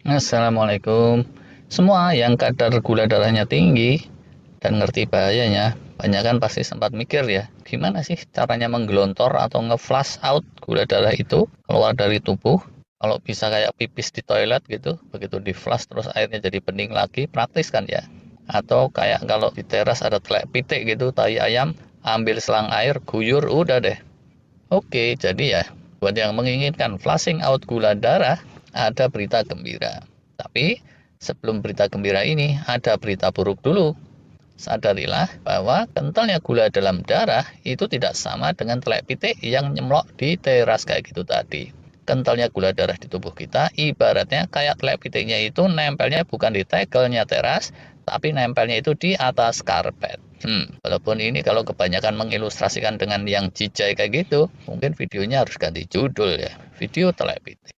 Assalamualaikum. Semua yang kadar gula darahnya tinggi dan ngerti bahayanya, banyak kan pasti sempat mikir ya, gimana sih caranya menggelontor atau nge-flush out gula darah itu keluar dari tubuh? Kalau bisa kayak pipis di toilet gitu, begitu di flush terus airnya jadi bening lagi, praktis kan ya? Atau kayak kalau di teras ada telek pitik gitu, tai ayam, ambil selang air, guyur, udah deh. Oke, jadi ya, buat yang menginginkan flushing out gula darah, ada berita gembira. Tapi, sebelum berita gembira ini, ada berita buruk dulu. Sadarilah bahwa kentalnya gula dalam darah itu tidak sama dengan telek pitik yang nyemlok di teras kayak gitu tadi. Kentalnya gula darah di tubuh kita ibaratnya kayak telek pitiknya itu nempelnya bukan di tegelnya teras, tapi nempelnya itu di atas karpet. Walaupun ini kalau kebanyakan mengilustrasikan dengan yang jijai kayak gitu, mungkin videonya harus ganti judul ya, video telek pitik.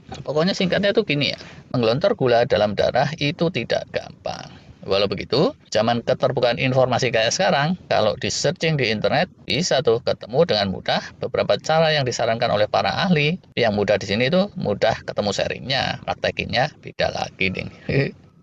Pokoknya singkatnya tuh gini ya, menggelontor gula dalam darah itu tidak gampang. Walau begitu, zaman keterbukaan informasi kayak sekarang, kalau di searching di internet, bisa tuh ketemu dengan mudah beberapa cara yang disarankan oleh para ahli. Yang mudah di sini tuh mudah ketemu sharingnya, praktekinnya beda lagi nih.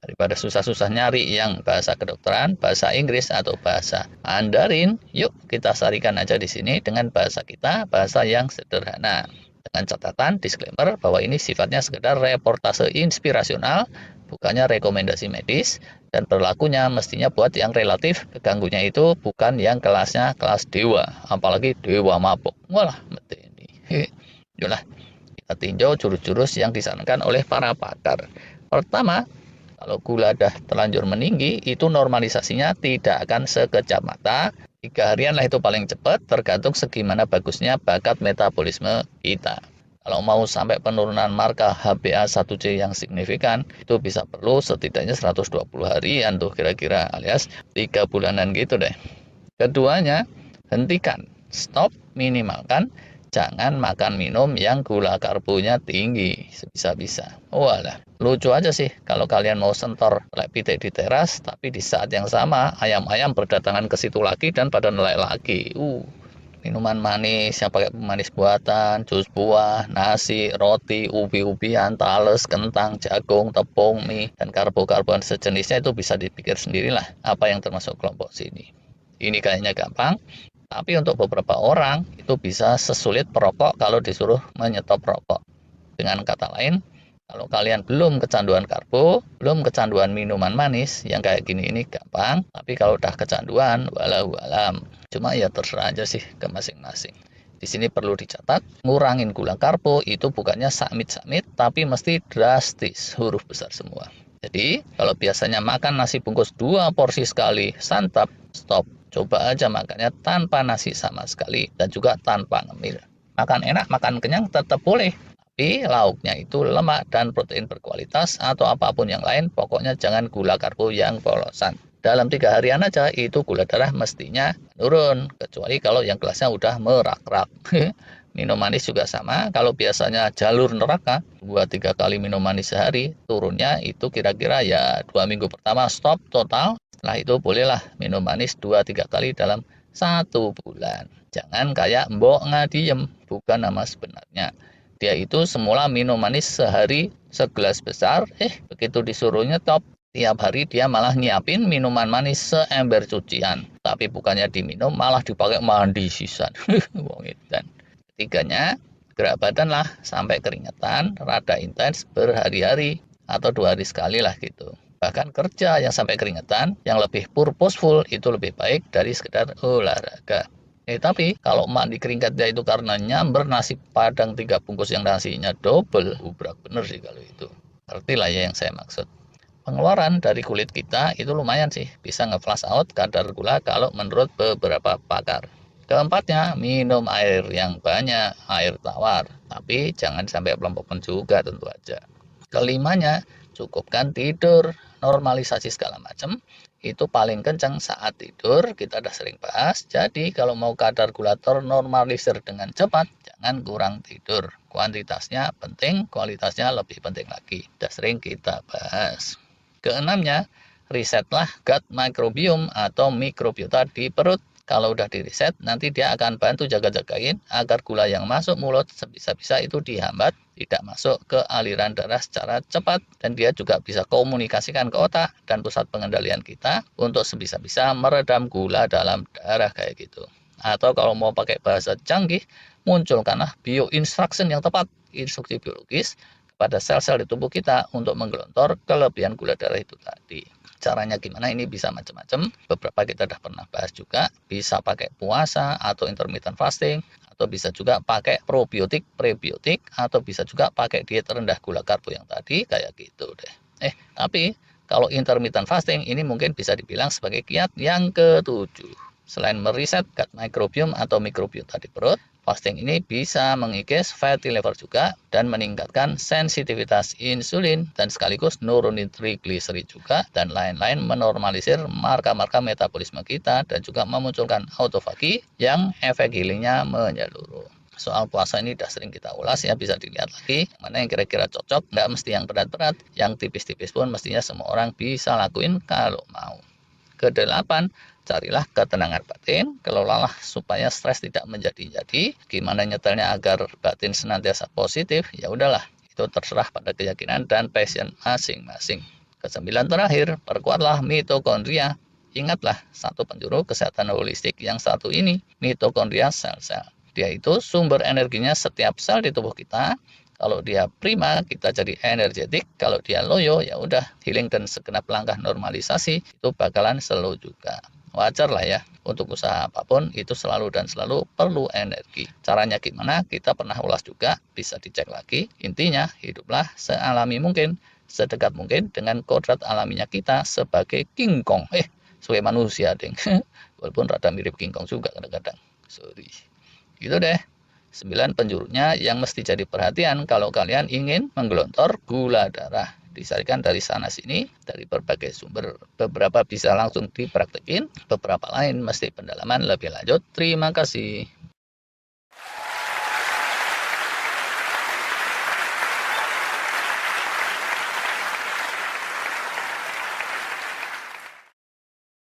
Daripada susah-susah nyari yang bahasa kedokteran, bahasa Inggris, atau bahasa Mandarin, yuk kita sarikan aja di sini dengan bahasa kita, bahasa yang sederhana. Dengan catatan disclaimer bahwa ini sifatnya sekedar reportase inspirasional, bukannya rekomendasi medis, dan berlakunya mestinya buat yang relatif keganggunya itu bukan yang kelasnya kelas dewa, apalagi dewa mabok. Walah, mati ini. Yalah, kita tinjau jurus-jurus yang disarankan oleh para pakar. Pertama, kalau gula dah terlanjur meninggi, itu normalisasinya tidak akan sekejap mata. 3 harian lah itu paling cepat, tergantung segimana bagusnya bakat metabolisme kita. Kalau mau sampai penurunan markah HbA1c yang signifikan, itu bisa perlu setidaknya 120 harian tuh kira-kira, alias 3 bulanan gitu deh. Keduanya, hentikan, stop, minimalkan, jangan makan minum yang gula karbonya tinggi sebisa-bisa. Walah, lucu aja sih kalau kalian mau sentor telek pitik di teras, tapi di saat yang sama ayam-ayam berdatangan ke situ lagi dan pada nelek lagi. Minuman manis yang pakai pemanis buatan, jus buah, nasi, roti, ubi-ubian, tales, kentang, jagung, tepung, mie, dan karbo-karboan sejenisnya itu bisa dipikir sendirilah apa yang termasuk kelompok sini. Ini kayaknya gampang, tapi untuk beberapa orang itu bisa sesulit perokok kalau disuruh menyetop rokok. Dengan kata lain, kalau kalian belum kecanduan karbo, belum kecanduan minuman manis, yang kayak gini ini gampang, tapi kalau udah kecanduan, walau alam. Cuma ya terserah aja sih ke masing-masing. Di sini perlu dicatat, ngurangin gula karbo itu bukannya samit-samit, tapi mesti drastis, huruf besar semua. Jadi, kalau biasanya makan nasi bungkus 2 porsi sekali, santap, stop. Coba aja makannya tanpa nasi sama sekali, dan juga tanpa ngemil. Makan enak, makan kenyang tetap boleh, tapi lauknya itu lemak dan protein berkualitas atau apapun yang lain, pokoknya jangan gula karbo yang polosan. Dalam 3 harian aja itu gula darah mestinya menurun, kecuali kalau yang kelasnya udah merak-rak. Minum manis juga sama, kalau biasanya jalur neraka 2-3 kali minum manis sehari, turunnya itu kira-kira ya 2 minggu pertama stop total, setelah itu bolehlah minum manis 2-3 kali dalam 1 bulan. Jangan kayak Mbok Ngadiem, bukan nama sebenarnya. Dia itu semula minum manis sehari segelas besar, begitu disuruh nyetop, tiap hari dia malah nyiapin minuman manis seember cucian. Tapi bukannya diminum, malah dipakai mandi sisan. Wong edan. Ketiganya, gerak badan lah sampai keringetan, rada intens berhari-hari, atau 2 hari sekali lah gitu. Bahkan kerja yang sampai keringetan, yang lebih purposeful itu lebih baik dari sekedar olahraga. Tapi kalau mandi keringatnya itu karena nyamber nasi padang 3 bungkus yang nasinya double, ubrak bener sih kalau itu. Ngerti lah ya yang saya maksud. Pengeluaran dari kulit kita itu lumayan sih, bisa nge-flush out kadar gula kalau menurut beberapa pakar. Keempatnya, minum air yang banyak, air tawar. Tapi jangan sampai pelompokan juga tentu aja. Kelimanya, cukupkan tidur, normalisasi segala macam. Itu paling kencang saat tidur, kita udah sering bahas. Jadi kalau mau kadar gula ternormalisir dengan cepat, jangan kurang tidur. Kuantitasnya penting, kualitasnya lebih penting lagi. Udah sering kita bahas. Keenamnya, risetlah gut microbiome atau mikrobiota di perut. Kalau udah di reset, nanti dia akan bantu jaga-jagain agar gula yang masuk mulut sebisa-bisa itu dihambat, tidak masuk ke aliran darah secara cepat. Dan dia juga bisa komunikasikan ke otak dan pusat pengendalian kita untuk sebisa-bisa meredam gula dalam darah kayak gitu. Atau kalau mau pakai bahasa canggih, munculkanlah bio-instruction yang tepat, instruksi biologis kepada sel-sel di tubuh kita untuk menggelontor kelebihan gula darah itu tadi. Caranya gimana? Ini bisa macam-macam. Beberapa kita udah pernah bahas juga. Bisa pakai puasa atau intermittent fasting, atau bisa juga pakai probiotik, prebiotik, atau bisa juga pakai diet rendah gula karbo yang tadi kayak gitu deh. Tapi kalau intermittent fasting ini mungkin bisa dibilang sebagai kiat yang ketujuh. Selain meriset gut microbiome atau mikrobiota di perut, fasting ini bisa mengikis fatty liver juga dan meningkatkan sensitivitas insulin dan sekaligus nurunin trigliserid juga dan lain-lain, menormalisir marka-marka metabolisme kita dan juga memunculkan autofagi yang efek healingnya menyeluruh. Soal puasa ini udah sering kita ulas ya, bisa dilihat lagi mana yang kira-kira cocok, nggak mesti yang berat-berat, yang tipis-tipis pun mestinya semua orang bisa lakuin kalau mau. Kedelapan, carilah ketenangan batin, kelolalah supaya stres tidak menjadi-jadi. Gimana nyetelnya agar batin senantiasa positif? Ya udahlah, itu terserah pada keyakinan dan passion masing-masing. Kesembilan terakhir, perkuatlah mitokondria. Ingatlah satu penjuru kesehatan holistik yang satu ini, mitokondria sel-sel. Dia itu sumber energinya setiap sel di tubuh kita. Kalau dia prima, kita jadi energetik. Kalau dia loyo, ya udah healing dan segenap langkah normalisasi itu bakalan slow juga. Wajar lah ya, untuk usaha apapun itu selalu dan selalu perlu energi. Caranya gimana? Kita pernah ulas juga, bisa dicek lagi. Intinya, hiduplah sealami mungkin, sedekat mungkin dengan kodrat alaminya kita sebagai King Kong. Sebagai manusia, ding. Walaupun rada mirip King Kong juga kadang-kadang. Sorry. Gitu deh. 9 penjurunya yang mesti jadi perhatian kalau kalian ingin menggelontor gula darah. Disarikan dari sana sini, dari berbagai sumber. Beberapa bisa langsung dipraktekin, beberapa lain mesti pendalaman lebih lanjut. Terima kasih.